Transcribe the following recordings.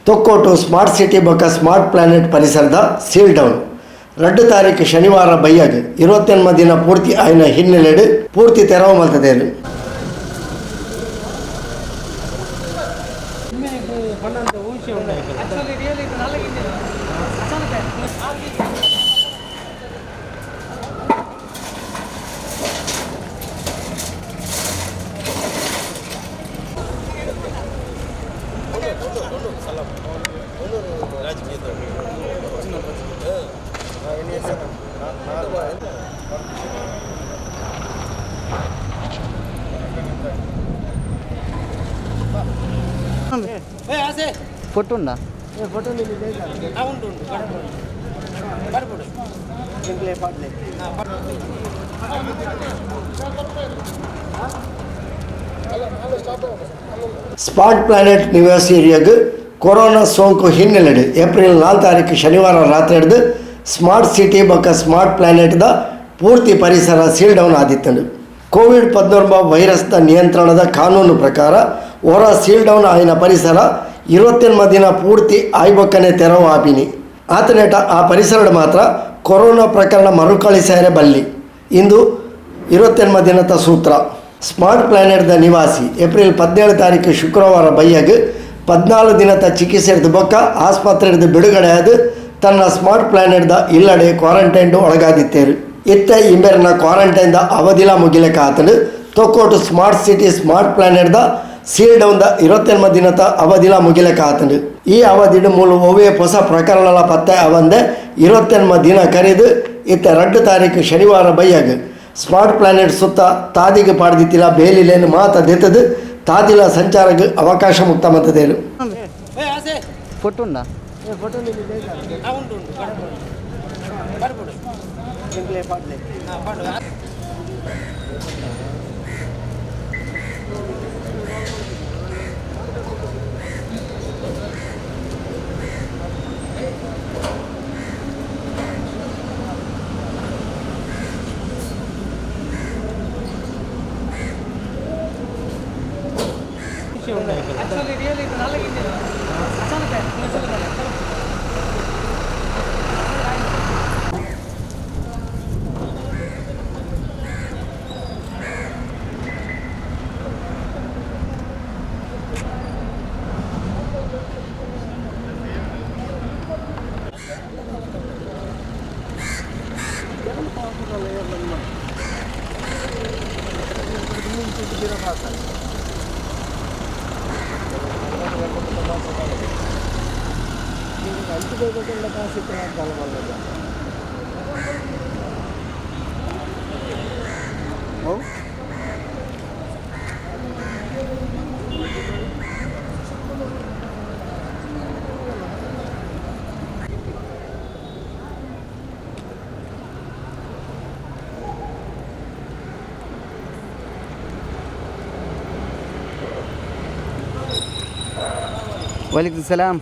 Thokkottu smart city ಬೊಕ್ಕ smart planet ಪರಿಸರದ seal down 2 ತಾರೀಕು ಶನಿವಾರ ಬೈಯಾಗ 28 ದಿನ ಪೂರ್ತಿ ಆಯ್ನ ಹಿನ್ನೆಲೆಡು ಪೂರ್ತಿ ತೆರವು ಮಲ್ತದೇನು. फोटो ना फोटो ಸ್ಮಾರ್ಟ್ ಪ್ಲಾನೆಟ್ ನಿವಾಸಿ ಏರಿಯಾಗ ಕೊರೋನಾ ಸೋಂಕು ಹಿನ್ನೆಲೆಡು ಏಪ್ರಿಲ್ 4 ತಾರೀಕು ಶನಿವಾರ ರಾತ್ರಿ ಹಿಡಿದು ಸ್ಮಾರ್ಟ್ ಸಿಟಿ ಬೊಕ್ಕ ಸ್ಮಾರ್ಟ್ ಪ್ಲಾನೆಟ್ದ ಪೂರ್ತಿ ಪರಿಸರ ಸೀಲ್ ಡೌನ್ ಆದಿತ್ತಂಡು. ಕೋವಿಡ್-19 ವೈರಸ್ದ ನಿಯಂತ್ರಣದ ಕಾನೂನು ಪ್ರಕಾರ ಹೊರ ಸೀಲ್ ಡೌನ್ ಆಯ್ನ ಪರಿಸರ 28 ದಿನ ಪೂರ್ತಿ ಆಯ್ಬೊಕ್ಕನೆ ತೆರವು ಆಪಿನಿ ಆತನೇಟ ಆ ಪರಿಸರ ಮಾತ್ರ ಕೊರೋನಾ ಪ್ರಕರಣ ಮರುಕಳಿಸಾರೆ ಬಲ್ಲಿ ಇಂದು 28 ದಿನದ ಸೂತ್ರ. ಸ್ಮಾರ್ಟ್ ಪ್ಲಾನೆಟ್ದ ನಿವಾಸಿ ಏಪ್ರಿಲ್ 17 ತಾರೀಕು ಶುಕ್ರವಾರ ಬೈಯಾಗ 14 ದಿನದ ಚಿಕಿತ್ಸೆ ಬೊಕ್ಕ ಆಸ್ಪತ್ರೆ ಬಿಡುಗಡೆಯಾದ ತನ್ನ ಸ್ಮಾರ್ಟ್ ಪ್ಲಾನೆಟ್ದ ಇಲ್ಲಡೆ ಕ್ವಾರಂಟೈನ್ ಒಳಗಾದಿತ್ತೇರು. ಇತ್ತ ಇಂಬೆರ್ನ ಕ್ವಾರಂಟೈನ್ದ ಅವಧಿಲ ಮುಗಿಲಕ್ಕೆ ಆತನು ತೊಕ್ಕೋಟು ಸ್ಮಾರ್ಟ್ ಸಿಟಿ ಸ್ಮಾರ್ಟ್ ಪ್ಲಾನೆಟ್ದ ಸೀಲ್ ಡೌನ್ದ 28 ದಿನದ ಅವಧಿಲ ಮುಗಿಲಕ್ಕೆ ಆತನು. ಈ ಅವಧಿಡು ಮೂಲ ಒವ್ವೇ ಹೊಸ ಪ್ರಕರಣಗಳ ಪತ್ತೆ ಅವಂದೆ 28 ದಿನ ಕರೆದು ಇತ್ತ 2 ತಾರೀಕು ಶನಿವಾರ ಬೈಯಾಗ ಸ್ಮಾರ್ಟ್ ಪ್ಲಾನೆಟ್ ಸುತ್ತ ತಾದಿಗೆ ಪಾಡ್ದಿತ್ತಿಲ್ಲ ಬೇಲಿಲೇನು ಮಾತದೆತ್ತದು ತಾದಿಲ ಸಂಚಾರಕ್ಕೆ ಅವಕಾಶ ಮುಕ್ತ ಮತದೇನು. फोटो ना फोटो वालेकुम सलाम.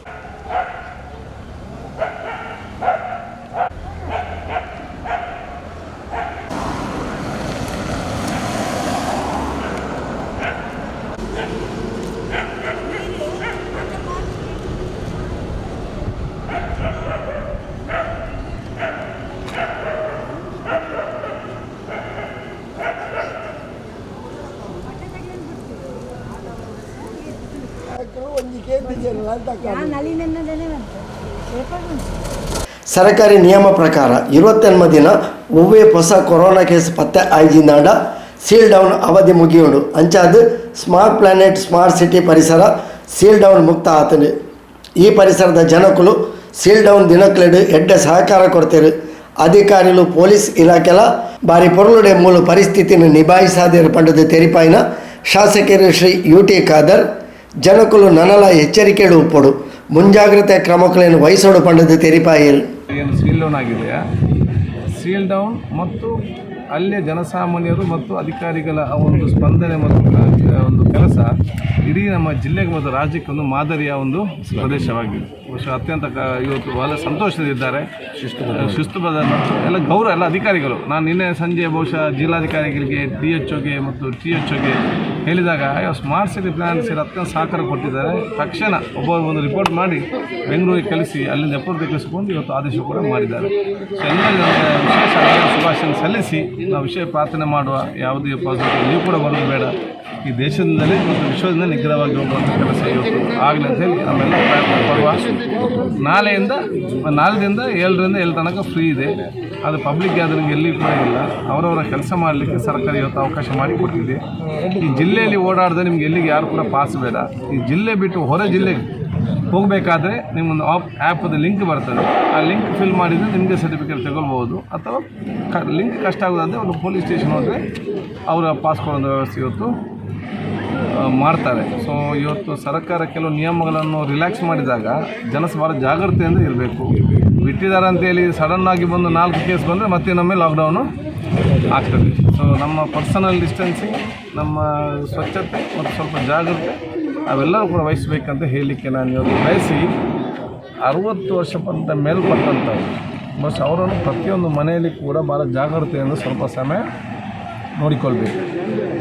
ಸರ್ಕಾರಿ ನಿಯಮ ಪ್ರಕಾರ 28 ದಿನ ಒವ್ವೇ ಹೊಸ ಕೊರೋನಾ ಕೇಸ್ ಪತ್ತೆ ಆಯ್ಜಿಂದಾಂಡ ಸೀಲ್ ಡೌನ್ ಅವಧಿ ಮುಗಿಯೋಡು ಅಂಚಾದ ಸ್ಮಾರ್ಟ್ ಪ್ಲಾನೆಟ್ ಸ್ಮಾರ್ಟ್ ಸಿಟಿ ಪರಿಸರ ಸೀಲ್ ಡೌನ್ ಮುಕ್ತ ಆತನು. ಈ ಪರಿಸರದ ಜನಕುಲು ಸೀಲ್ ಡೌನ್ ದಿನಕ್ಲೆಡು ಎಡ್ಡೆ ಸಹಕಾರ ಕೊಡ್ತೇರು. ಅಧಿಕಾರಿಗಳು ಪೊಲೀಸ್ ಇಲಾಖೆಲ ಬಾರಿ ಪೊರ್ಲುಡೆ ಮೂಲ ಪರಿಸ್ಥಿತಿನ ನಿಭಾಯಿಸಾದಿರು ಪಂಡದ ತೆರಿಪಾಯಿನ ಶಾಸಕರು ಶ್ರೀ UT ಖಾದರ್ ಜನಕುಲು ನನಲ ಎಚ್ಚರಿಕೆಡು ಉಪ್ಪಡು ಮುಂಜಾಗ್ರತೆ ಕ್ರಮಗಳನ್ನು ವಹಿಸೋಡು ಪಂಡದ ತೆರಿಪಾಯಿರು. ಏನು ಸೀಲ್ ಡೌನ್ ಆಗಿದೆಯಾ, ಸೀಲ್ ಡೌನ್ ಮತ್ತು ಅಲ್ಲೇ ಜನಸಾಮಾನ್ಯರು ಮತ್ತು ಅಧಿಕಾರಿಗಳ ಒಂದು ಸ್ಪಂದನೆ ಮತ್ತು ಒಂದು ಕೆಲಸ ಇಡೀ ನಮ್ಮ ಜಿಲ್ಲೆಗೆ ಮತ್ತು ರಾಜ್ಯಕ್ಕೆ ಒಂದು ಮಾದರಿಯ ಒಂದು ಪ್ರದೇಶವಾಗಿದೆ. ಬಹುಶಃ ಅತ್ಯಂತ ಇವತ್ತು ಬಹಳ ಸಂತೋಷದಿದ್ದಾರೆ. ಶಿಸ್ತುಬದ್ಧ ಮತ್ತು ಎಲ್ಲ ಗೌರವ ಎಲ್ಲ ಅಧಿಕಾರಿಗಳು. ನಾನು ನಿನ್ನೆ ಸಂಜೆ ಬಹುಶಃ ಜಿಲ್ಲಾಧಿಕಾರಿಗಳಿಗೆ DHOಗೆ ಮತ್ತು THOಗೆ ಹೇಳಿದಾಗ ಸ್ಮಾರ್ಟ್ ಸಿಟಿ ಪ್ಲ್ಯಾನ್ ಸೇರಿ ಅತ್ಯಂತ ಸಹಕಾರ ಕೊಟ್ಟಿದ್ದಾರೆ. ತಕ್ಷಣ ಒಂದು ರಿಪೋರ್ಟ್ ಮಾಡಿ ಬೆಂಗಳೂರಿಗೆ ಕಳಿಸಿ ಅಲ್ಲಿಂದ ಎಪ್ಪತ್ತು ಕಳಿಸ್ಕೊಂಡು ಇವತ್ತು ಆದೇಶ ಕೂಡ ಮಾಡಿದ್ದಾರೆ. ಸೊ ಎಲ್ಲರಿಗೂ ವಿಶೇಷ ಶುಭಾಶಯ ಸಲ್ಲಿಸಿ ನಾವು ವಿಷಯ ಪ್ರಾರ್ಥನೆ ಮಾಡುವ. ಯಾವುದೇ ಪಾಸಿಟಿವ್ ನೀವು ಕೂಡ ಬರೋದು ಬೇಡ, ಈ ದೇಶದಿಂದಲೇ ಮತ್ತು ವಿಶ್ವದಿಂದ ನಿಗ್ರಹವಾಗಿ ಹೋಗುವಂಥ ಕೆಲಸ ಇವತ್ತು ಆಗಲಿ ಅಂತ ಹೇಳಿ ನಾವೆಲ್ಲ ಪ್ರಯತ್ನ ಪಡುವ. ನಾಳೆಯಿಂದ 7ರಿಂದ 7 ತನಕ ಫ್ರೀ ಇದೆ. ಅದು ಪಬ್ಲಿಕ್ ಗ್ಯಾದರಿಂಗ್ ಎಲ್ಲಿ ಕೂಡ ಇಲ್ಲ. ಅವರವರ ಕೆಲಸ ಮಾಡಲಿಕ್ಕೆ ಸರ್ಕಾರ ಇವತ್ತು ಅವಕಾಶ ಮಾಡಿಕೊಟ್ಟಿದೆ. ಈ ಜಿಲ್ಲೆಯಲ್ಲಿ ಓಡಾಡದೆ ನಿಮ್ಗೆ ಎಲ್ಲಿಗೆ ಯಾರು ಕೂಡ ಪಾಸ್ ಬೇಡ. ಈ ಜಿಲ್ಲೆ ಬಿಟ್ಟು ಹೊರ ಜಿಲ್ಲೆಗೆ ಹೋಗಬೇಕಾದ್ರೆ ನಿಮ್ಮೊಂದು ಆ್ಯಪದ ಲಿಂಕ್ ಬರ್ತದೆ. ಆ ಲಿಂಕ್ ಫಿಲ್ ಮಾಡಿದರೆ ನಿಮಗೆ ಸರ್ಟಿಫಿಕೇಟ್ ತಗೊಳ್ಬೋದು. ಅಥವಾ ಲಿಂಕ್ ಕಷ್ಟ ಆಗೋದಾದರೆ ಒಂದು ಪೊಲೀಸ್ ಸ್ಟೇಷನ್ ಹೋದರೆ ಅವರ ಪಾಸ್ ಕೊಡೋ ವ್ಯವಸ್ಥೆ ಇವತ್ತು ಮಾಡ್ತಾರೆ. ಸೊ ಇವತ್ತು ಸರ್ಕಾರ ಕೆಲವು ನಿಯಮಗಳನ್ನು ರಿಲ್ಯಾಕ್ಸ್ ಮಾಡಿದಾಗ ಭಾಳ ಜಾಗ್ರತೆಯಿಂದ ಇರಬೇಕು. ಬಿಟ್ಟಿದ್ದಾರೆ ಅಂತೇಳಿ ಸಡನ್ನಾಗಿ ಬಂದು 4 ಕೇಸ್ ಬಂದರೆ ಮತ್ತೆ ನಮಗೆ ಲಾಕ್ಡೌನು ಆಗ್ತದೆ. ಸೊ ನಮ್ಮ ಪರ್ಸನಲ್ ಡಿಸ್ಟೆನ್ಸಿಂಗ್, ನಮ್ಮ ಸ್ವಚ್ಛತೆ ಮತ್ತು ಸ್ವಲ್ಪ ಜಾಗ್ರತೆ ಅವೆಲ್ಲವೂ ಕೂಡ ವಹಿಸಬೇಕಂತ ಹೇಳಲಿಕ್ಕೆ ನಾನು ಇವತ್ತು ಬಯಸಿ 60 ವರ್ಷ ಮೇಲ್ಪಟ್ಟಂಥವ್ರು ಬಸ್ ಅವರನ್ನು ಪ್ರತಿಯೊಂದು ಮನೆಯಲ್ಲಿ ಕೂಡ ಭಾಳ ಜಾಗ್ರತೆಯಿಂದ ಸ್ವಲ್ಪ ಸಮಯ ನೋಡಿಕೊಳ್ಬೇಕು.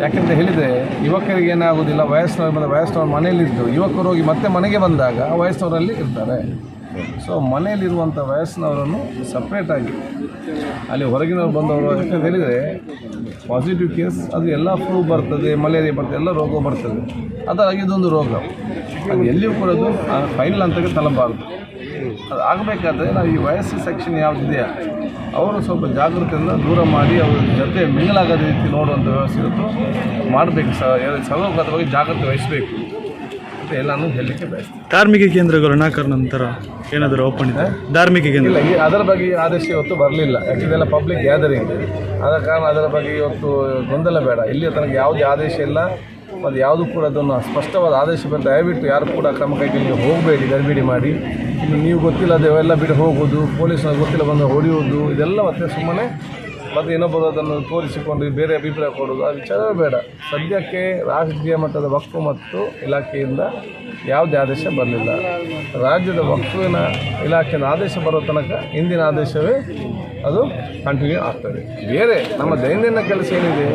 ಯಾಕೆಂತ ಹೇಳಿದರೆ ಯುವಕರಿಗೆ ಏನಾಗೋದಿಲ್ಲ, ವಯಸ್ಸಿನವ್ರು ಮನೆಯಲ್ಲಿದ್ದು ಯುವಕರು ಹೋಗಿ ಮತ್ತೆ ಮನೆಗೆ ಬಂದಾಗ ವಯಸ್ಸಿನವರಲ್ಲಿ ಇರ್ತಾರೆ. ಸೊ ಮನೆಯಲ್ಲಿರುವಂಥ ವಯಸ್ಸಿನವರನ್ನು ಸಪ್ರೇಟಾಗಿ ಅಲ್ಲಿ ಹೊರಗಿನವ್ರು ಬಂದವರು, ಯಾಕಂತ ಹೇಳಿದರೆ ಪಾಸಿಟಿವ್ ಕೇಸ್ ಅದು ಎಲ್ಲ ಫ್ಲೂ ಬರ್ತದೆ, ಮಲೇರಿಯಾ ಬರ್ತದೆ, ಎಲ್ಲ ರೋಗ ಬರ್ತದೆ. ಅದರಾಗಿ ಇದೊಂದು ರೋಗ, ಅದು ಎಲ್ಲಿಯೂ ಕೂಡ ಅದು ಫೈನಲ್ ಅಂತಕ್ಕೆ ತಲಬಾರ್ದು. ಅದು ಆಗಬೇಕಾದ್ರೆ ನಾವು ಈ ವಯಸ್ಸು ಸೆಕ್ಷನ್ ಯಾವುದಿದೆಯಾ ಅವರು ಸ್ವಲ್ಪ ಜಾಗೃತಿಯಿಂದ ದೂರ ಮಾಡಿ ಅವ್ರ ಜೊತೆ ಮಿಂಗಲಾಗದ ರೀತಿ ನೋಡುವಂಥ ವ್ಯವಸ್ಥೆ ಇವತ್ತು ಮಾಡಬೇಕು. ಸರ್ವೋಪದ ಬಗ್ಗೆ ಜಾಗೃತಿ ವಹಿಸಬೇಕು ಅಂತ ಎಲ್ಲನೂ ಹೇಳಲಿಕ್ಕೆ ಬಯಸ್ತೀನಿ. ಧಾರ್ಮಿಕ ಕೇಂದ್ರಗಳು ನಾಲ್ಕರ ನಂತರ ಏನಾದರೂ ಓಪನ್ ಇದೆ? ಧಾರ್ಮಿಕ ಕೇಂದ್ರ ಇಲ್ಲ, ಅದರ ಬಗ್ಗೆ ಆದೇಶ ಇವತ್ತು ಬರಲಿಲ್ಲ. ಯಾಕೆಂದರೆ ಎಲ್ಲ ಪಬ್ಲಿಕ್ ಗ್ಯಾದರಿಂಗ್ ಆದ ಕಾರಣ ಅದರ ಬಗ್ಗೆ ಇವತ್ತು ಗೊಂದಲ ಬೇಡ. ಇಲ್ಲಿಯ ತನಕ ಯಾವುದೇ ಆದೇಶ ಇಲ್ಲ ಮತ್ತು ಯಾವುದೂ ಕೂಡ ಅದನ್ನು ಸ್ಪಷ್ಟವಾದ ಆದೇಶ ಬಂದು ದಯವಿಟ್ಟು ಯಾರು ಕೂಡ ಕ್ರಮ ಕೈಗೊಳ್ಳಿ ಹೋಗಬೇಡಿ, ಗಡಿಬಿಡಿ ಮಾಡಿ. ಇನ್ನು ನೀವು ಗೊತ್ತಿಲ್ಲದೆ ಅವೆಲ್ಲ ಬಿಟ್ಟು ಹೋಗೋದು, ಪೊಲೀಸ್ನವ್ರು ಗೊತ್ತಿಲ್ಲ ಬಂದು ಹೊಡೆಯೋದು, ಇದೆಲ್ಲ ಮತ್ತೆ ಸುಮ್ಮನೆ ಮತ್ತು ಇನ್ನೊಬ್ಬರು ಅದನ್ನು ತೋರಿಸಿಕೊಂಡು ಬೇರೆ ಅಭಿಪ್ರಾಯ ಕೊಡೋದು, ಆ ವಿಚಾರವೇ ಬೇಡ. ಸದ್ಯಕ್ಕೆ ರಾಷ್ಟ್ರೀಯ ಮಟ್ಟದ ವಕ್ಫ್ ಮತ್ತು ಇಲಾಖೆಯಿಂದ ಯಾವುದೇ ಆದೇಶ ಬರಲಿಲ್ಲ. ರಾಜ್ಯದ ವಕ್ಫಿನ ಇಲಾಖೆಯ ಆದೇಶ ಬರೋ ತನಕ ಹಿಂದಿನ ಆದೇಶವೇ ಅದು ಕಂಟಿನ್ಯೂ ಆಗ್ತದೆ. ಬೇರೆ ನಮ್ಮ ದೈನಂದಿನ ಕೆಲಸ ಏನಿದೆ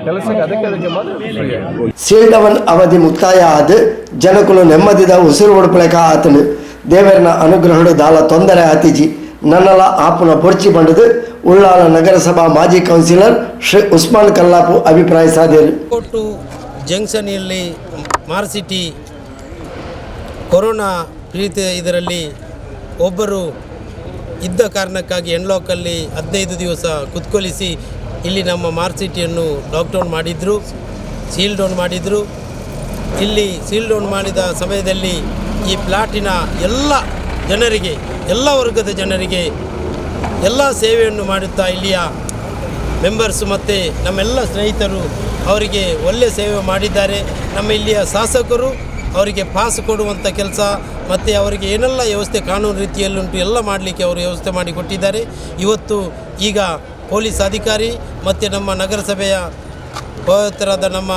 ಕೆಲಸಕ್ಕೆ ಅದಕ್ಕೆ ಮಾತ್ರ ಫ್ರೀ ಆಗಿದೆ. ಸೀಲ್ ಡೌನ್ ಅವಧಿ ಮುಕ್ತಾಯ ಆದ ಜನಕುಲು ನೆಮ್ಮದಿದ ಉಸಿರು ಒಡಪಳಕ ಆತನು ದೇವರನ ಅನುಗ್ರಹಡು ದಾಲ ತೊಂದರೆ ಆತಿಜಿ ನನ್ನಲ ಆಪುನ ಪೊರ್ಚಿ ಬಂಡದು ಉಳ್ಳಾಲ ನಗರಸಭಾ ಮಾಜಿ ಕೌನ್ಸಿಲರ್ ಶ್ರೀ ಉಸ್ಮಾನ್ ಕಲ್ಲಾಪು ಅಭಿಪ್ರಾಯ ಸಾಧಿರು. ಕೋಟು ಜಂಕ್ಷನ್ನಲ್ಲಿ ಮಾರ್ ಸಿಟಿ ಕೊರೋನಾ ಪ್ರೀತಿ ಇದರಲ್ಲಿ ಒಬ್ಬರು ಇದ್ದ ಕಾರಣಕ್ಕಾಗಿ ಎನ್ಲಾಕಲ್ಲಿ 15 ದಿವಸ ಕುತ್ಕೊಳಿಸಿ ಇಲ್ಲಿ ನಮ್ಮ ಮಾರ್ ಸಿಟಿಯನ್ನು ಲಾಕ್ಡೌನ್ ಮಾಡಿದರು, ಸೀಲ್ ಡೌನ್ ಮಾಡಿದರು. ಇಲ್ಲಿ ಸೀಲ್ ಡೌನ್ ಮಾಡಿದ ಸಮಯದಲ್ಲಿ ಈ ಪ್ಲಾಟಿನ ಎಲ್ಲ ಜನರಿಗೆ, ಎಲ್ಲ ವರ್ಗದ ಜನರಿಗೆ ಎಲ್ಲ ಸೇವೆಯನ್ನು ಮಾಡುತ್ತಾ ಇಲ್ಲಿಯ ಮೆಂಬರ್ಸ್ ಮತ್ತು ನಮ್ಮೆಲ್ಲ ಸ್ನೇಹಿತರು ಅವರಿಗೆ ಒಳ್ಳೆಯ ಸೇವೆ ಮಾಡಿದ್ದಾರೆ. ನಮ್ಮ ಇಲ್ಲಿಯ ಶಾಸಕರು ಅವರಿಗೆ ಪಾಸ್ ಕೊಡುವಂಥ ಕೆಲಸ ಮತ್ತು ಅವರಿಗೆ ಏನೆಲ್ಲ ವ್ಯವಸ್ಥೆ ಕಾನೂನು ರೀತಿಯಲ್ಲುಂಟು ಎಲ್ಲ ಮಾಡಲಿಕ್ಕೆ ಅವರು ವ್ಯವಸ್ಥೆ ಮಾಡಿಕೊಟ್ಟಿದ್ದಾರೆ. ಇವತ್ತು ಈಗ ಪೊಲೀಸ್ ಅಧಿಕಾರಿ ಮತ್ತು ನಮ್ಮ ನಗರಸಭೆಯ ಪವಿತ್ರರಾದ ನಮ್ಮ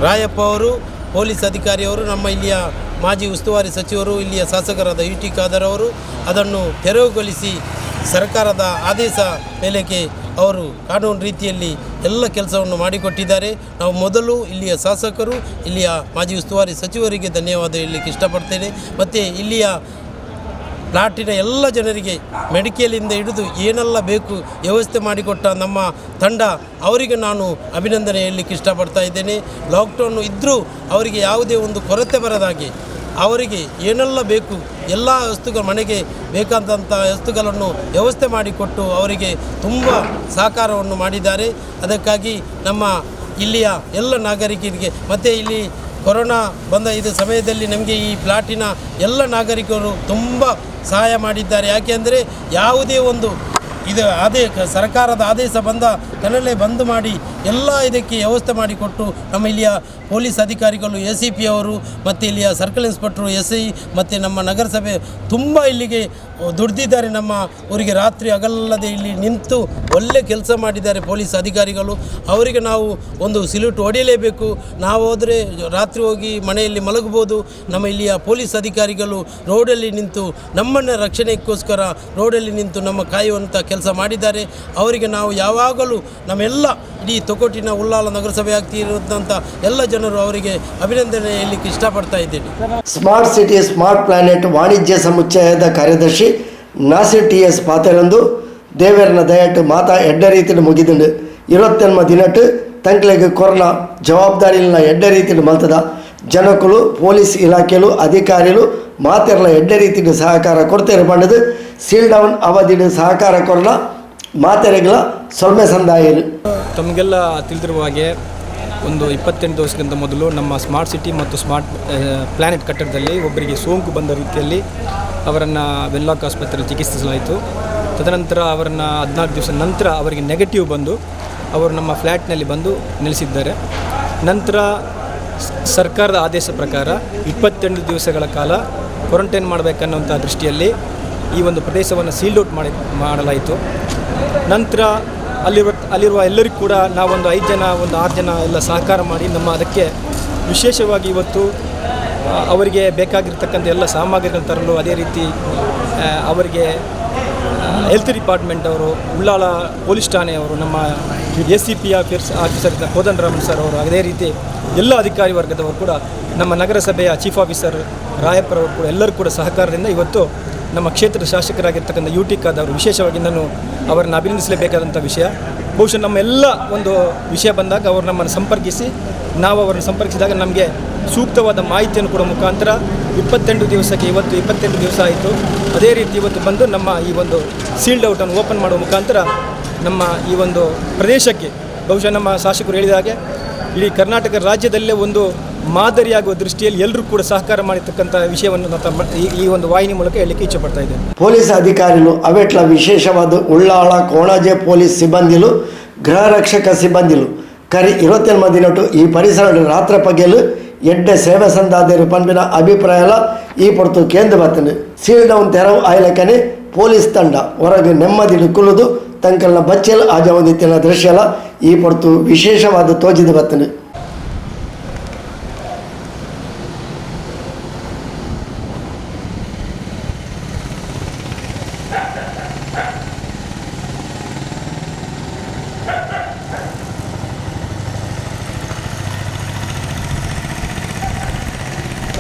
ರಾಯಪ್ಪ ಅವರು, ಪೊಲೀಸ್ ಅಧಿಕಾರಿಯವರು, ನಮ್ಮ ಇಲ್ಲಿಯ ಮಾಜಿ ಉಸ್ತುವಾರಿ ಸಚಿವರು, ಇಲ್ಲಿಯ ಶಾಸಕರಾದ UT ಖಾದರ್ ಅವರು ಅದನ್ನು ತೆರವುಗೊಳಿಸಿ ಸರ್ಕಾರದ ಆದೇಶ ಮೇಲೆಗೆ ಅವರು ಕಾನೂನು ರೀತಿಯಲ್ಲಿ ಎಲ್ಲ ಕೆಲಸವನ್ನು ಮಾಡಿಕೊಟ್ಟಿದ್ದಾರೆ. ನಾವು ಮೊದಲು ಇಲ್ಲಿಯ ಶಾಸಕರು, ಇಲ್ಲಿಯ ಮಾಜಿ ಉಸ್ತುವಾರಿ ಸಚಿವರಿಗೆ ಧನ್ಯವಾದ ಹೇಳಲಿಕ್ಕೆ ಇಷ್ಟಪಡ್ತೇನೆ. ಮತ್ತು ಇಲ್ಲಿಯ ಪ್ಲಾಟಿನ ಎಲ್ಲ ಜನರಿಗೆ ಮೆಡಿಕಲಿಂದ ಹಿಡಿದು ಏನೆಲ್ಲ ಬೇಕು ವ್ಯವಸ್ಥೆ ಮಾಡಿಕೊಟ್ಟ ನಮ್ಮ ತಂಡ ಅವರಿಗೆ ನಾನು ಅಭಿನಂದನೆ ಹೇಳಲಿಕ್ಕೆ ಇಷ್ಟಪಡ್ತಾ ಇದ್ದೇನೆ. ಲಾಕ್ಡೌನು ಇದ್ದರೂ ಅವರಿಗೆ ಯಾವುದೇ ಒಂದು ಕೊರತೆ ಬರದಾಗೆ ಅವರಿಗೆ ಏನೆಲ್ಲ ಬೇಕು ಎಲ್ಲ ವಸ್ತುಗಳು, ಮನೆಗೆ ಬೇಕಾದಂಥ ವಸ್ತುಗಳನ್ನು ವ್ಯವಸ್ಥೆ ಮಾಡಿಕೊಟ್ಟು ಅವರಿಗೆ ತುಂಬ ಸಹಕಾರವನ್ನು ಮಾಡಿದ್ದಾರೆ. ಅದಕ್ಕಾಗಿ ನಮ್ಮ ಇಲ್ಲಿಯ ಎಲ್ಲ ನಾಗರಿಕರಿಗೆ ಮತ್ತು ಇಲ್ಲಿ ಕೊರೋನಾ ಬಂದ ಇದು ಸಮಯದಲ್ಲಿ ನಮಗೆ ಈ ಪ್ಲಾಟಿನ ಎಲ್ಲ ನಾಗರಿಕರು ತುಂಬ ಸಹಾಯ ಮಾಡಿದ್ದಾರೆ. ಯಾಕೆಂದರೆ ಯಾವುದೇ ಒಂದು ಇದು ಸರ್ಕಾರದ ಆದೇಶ ಬಂದ ಕನ್ನಡೇ ಬಂದ್ ಮಾಡಿ ಎಲ್ಲ ಇದಕ್ಕೆ ವ್ಯವಸ್ಥೆ ಮಾಡಿಕೊಟ್ಟು ನಮ್ಮ ಇಲ್ಲಿಯ ಪೊಲೀಸ್ ಅಧಿಕಾರಿಗಳು, ACP ಅವರು ಮತ್ತು ಇಲ್ಲಿಯ ಸರ್ಕಲ್ ಇನ್ಸ್ಪೆಕ್ಟ್ರು, SI ಮತ್ತು ನಮ್ಮ ನಗರಸಭೆ ತುಂಬ ಇಲ್ಲಿಗೆ ದುಡಿದಿದ್ದಾರೆ. ನಮ್ಮ ಊರಿಗೆ ರಾತ್ರಿ ಹಗಲಲ್ಲದೆ ಇಲ್ಲಿ ನಿಂತು ಒಳ್ಳೆ ಕೆಲಸ ಮಾಡಿದ್ದಾರೆ ಪೊಲೀಸ್ ಅಧಿಕಾರಿಗಳು. ಅವರಿಗೆ ನಾವು ಒಂದು ಸಿಲ್ಯೂಟ್ ಹೊಡೆಯಲೇಬೇಕು. ನಾವು ಹೋದರೆ ರಾತ್ರಿ ಹೋಗಿ ಮನೆಯಲ್ಲಿ ಮಲಗಬಹುದು. ನಮ್ಮ ಇಲ್ಲಿಯ ಪೊಲೀಸ್ ಅಧಿಕಾರಿಗಳು ರೋಡಲ್ಲಿ ನಿಂತು ನಮ್ಮನ್ನು ರಕ್ಷಣೆಗೋಸ್ಕರ ರೋಡಲ್ಲಿ ನಿಂತು ನಮ್ಮ ಕಾಯುವಂಥ ಕೆಲಸ ಮಾಡಿದ್ದಾರೆ. ಅವರಿಗೆ ನಾವು ಯಾವಾಗಲೂ ನಮ್ಮೆಲ್ಲ ಇಡೀ ತೊಕೋಟಿನ ಉಳ್ಳಾಲ ನಗರಸಭೆ ಆಗ್ತಿರುವಂಥ ಎಲ್ಲ ಜನರು ಅವರಿಗೆ ಅಭಿನಂದನೆ ಹೇಳಲಿಕ್ಕೆ ಇಷ್ಟಪಡ್ತಾ ಇದ್ದೇನೆ. ಸ್ಮಾರ್ಟ್ ಸಿಟಿ ಸ್ಮಾರ್ಟ್ ಪ್ಲಾನೆಟ್ ವಾಣಿಜ್ಯ ಸಮುಚ್ಚಯದ ಕಾರ್ಯದರ್ಶಿ ನಾಸಿರ್ TS ಪಾತೆರಂದು ದೇವೇರನ ದಯಟ್ ಮಾತಾ ಎಡ್ಡ ರೀತಿಯಲ್ಲಿ ಮುಗಿದುಂಡು 27 ದಿನಟ್ಟು ತಂಕ್ಲೆಗೆ ಕೊರೋನಾ ಜವಾಬ್ದಾರಿಲಿನ ಎಡ್ಡ ರೀತಿಯಲ್ಲಿ ಮಲ್ತದ ಜನಕುಲು ಪೊಲೀಸ್ ಇಲಾಖೆಲು ಅಧಿಕಾರಿಗಳು ಮಾತೆರಲ ಎಡ್ಡ ರೀತಿಯಲ್ಲಿ ಸಹಕಾರ ಕೊಡ್ತೇನೆ ಬಂಡದು ಸೀಲ್ ಡೌನ್ ಅವಧಿಡು ಸಹಕಾರ ಕೊರೋನಾ ಮಾತೆರೆಗಳ ಸೊಲ್ಮೆ ಸಂದಾಯರು. ತಮಗೆಲ್ಲ ತಿಳಿದಿರುವ ಹಾಗೆ ಒಂದು 28 ದಿವಸಕ್ಕಿಂತ ಮೊದಲು ನಮ್ಮ ಸ್ಮಾರ್ಟ್ ಸಿಟಿ ಮತ್ತು ಸ್ಮಾರ್ಟ್ ಪ್ಲಾನೆಟ್ ಕಟ್ಟಡದಲ್ಲಿ ಒಬ್ಬರಿಗೆ ಸೋಂಕು ಬಂದ ರೀತಿಯಲ್ಲಿ ಅವರನ್ನು ವೆನ್ಲಾಕ್ ಆಸ್ಪತ್ರೆಯಲ್ಲಿ ಚಿಕಿತ್ಸಿಸಲಾಯಿತು. ತದನಂತರ ಅವರನ್ನು 14 ದಿವಸ ನಂತರ ಅವರಿಗೆ ನೆಗೆಟಿವ್ ಬಂದು ಅವರು ನಮ್ಮ ಫ್ಲ್ಯಾಟ್ನಲ್ಲಿ ಬಂದು ನೆಲೆಸಿದ್ದಾರೆ. ನಂತರ ಸರ್ಕಾರದ ಆದೇಶ ಪ್ರಕಾರ 28 ದಿವಸಗಳ ಕಾಲ ಕ್ವಾರಂಟೈನ್ ಮಾಡಬೇಕನ್ನುವಂಥ ದೃಷ್ಟಿಯಲ್ಲಿ ಈ ಒಂದು ಪ್ರದೇಶವನ್ನು ಸೀಲ್ಡ್ ಔಟ್ ಮಾಡಲಾಯಿತು. ನಂತರ ಅಲ್ಲಿರುವ ಎಲ್ಲರಿಗೂ ಕೂಡ ನಾವೊಂದು 5 ಜನ ಒಂದು 6 ಜನ ಎಲ್ಲ ಸಹಕಾರ ಮಾಡಿ ನಮ್ಮ ಅದಕ್ಕೆ ವಿಶೇಷವಾಗಿ ಇವತ್ತು ಅವರಿಗೆ ಬೇಕಾಗಿರ್ತಕ್ಕಂಥ ಎಲ್ಲ ಸಾಮಗ್ರಿಗಳನ್ನು ತರಲು, ಅದೇ ರೀತಿ ಅವರಿಗೆ ಹೆಲ್ತ್ ಡಿಪಾರ್ಟ್ಮೆಂಟ್ ಅವರು, ಉಳ್ಳಾಲ ಪೊಲೀಸ್ ಠಾಣೆಯವರು, ನಮ್ಮ ACP ಆಫೀಸರ್ ಕೋದಂಡರಾಮನ್ ಸರ್ ಅವರು, ಅದೇ ರೀತಿ ಎಲ್ಲ ಅಧಿಕಾರಿ ವರ್ಗದವರು ಕೂಡ, ನಮ್ಮ ನಗರಸಭೆಯ ಚೀಫ್ ಆಫೀಸರ್ ರಾಯಪ್ಪರವರು ಕೂಡ ಎಲ್ಲರೂ ಕೂಡ ಸಹಕಾರದಿಂದ ಇವತ್ತು ನಮ್ಮ ಕ್ಷೇತ್ರದ ಶಾಸಕರಾಗಿರ್ತಕ್ಕಂಥ UT ಖಾದರ್ ವಿಶೇಷವಾಗಿ ನಾನು ಅವರನ್ನು ಅಭಿನಂದಿಸಲೇಬೇಕಾದಂಥ ವಿಷಯ. ಬಹುಶಃ ನಮ್ಮ ಎಲ್ಲ ಒಂದು ವಿಷಯ ಬಂದಾಗ ಅವರು ನಮ್ಮನ್ನು ಸಂಪರ್ಕಿಸಿ, ನಾವು ಅವರನ್ನು ಸಂಪರ್ಕಿಸಿದಾಗ ನಮಗೆ ಸೂಕ್ತವಾದ ಮಾಹಿತಿಯನ್ನು ಕೊಡೋ ಮುಖಾಂತರ 28 ದಿವಸಕ್ಕೆ ಇವತ್ತು 28 ದಿವಸ ಆಯಿತು. ಅದೇ ರೀತಿ ಇವತ್ತು ಬಂದು ನಮ್ಮ ಈ ಒಂದು ಸೀಲ್ಡ್ ಔಟನ್ನು ಓಪನ್ ಮಾಡುವ ಮುಖಾಂತರ ನಮ್ಮ ಈ ಒಂದು ಪ್ರದೇಶಕ್ಕೆ ಬಹುಶಃ ನಮ್ಮ ಶಾಸಕರು ಹೇಳಿದ ಹಾಗೆ ಇಡೀ ಕರ್ನಾಟಕ ರಾಜ್ಯದಲ್ಲೇ ಒಂದು ಮಾದರಿಯಾಗುವ ದೃಷ್ಟಿಯಲ್ಲಿ ಎಲ್ಲರೂ ಕೂಡ ಸಹಕಾರ ಮಾಡಿರ್ತಕ್ಕಂಥ ವಿಷಯವನ್ನು ಈ ಒಂದು ವಾಹಿನಿ ಮೂಲಕ ಹೇಳಲಿಕ್ಕೆ ಇಚ್ಛೆಪಡ್ತಾ ಇದ್ದೇನೆ. ಪೊಲೀಸ್ ಅಧಿಕಾರಿಗಳು ಅವೆಟ್ಲ ವಿಶೇಷವಾದ ಉಳ್ಳಾಳ ಕೋಣಾಜೆ ಪೊಲೀಸ್ ಸಿಬ್ಬಂದಿಲು ಗೃಹ ರಕ್ಷಕ ಸಿಬ್ಬಂದಿಲು ಕರಿ 28 ದಿನಟ್ಟು ಈ ಪರಿಸರ ರಾತ್ರ ಪಗೆಲು ಎಡ್ಡೆ ಸೇವೆ ಸಂದಾದೇರು ಪಂಪಿನ ಅಭಿಪ್ರಾಯ ಈ ಪೊರ್ತು ಕೇಂದ್ರ ಬರ್ತದೆ. ಸೀಲ್ ಡೌನ್ ತೆರವು ಆಯ್ಲಕ್ಕನೆ ಪೊಲೀಸ್ ತಂಡ ಹೊರಗೆ ನೆಮ್ಮದಿ ಕುಲುದು ತಂಕಲ್ನ ಬಚ್ಚೆಲ್ ಆಜ ಹೊಂದಿತ್ತಿನ ದೃಶ್ಯಲ ಈ ಪೊರ್ತು ವಿಶೇಷವಾದ ತೋಜಿದ ಬರ್ತದೆ.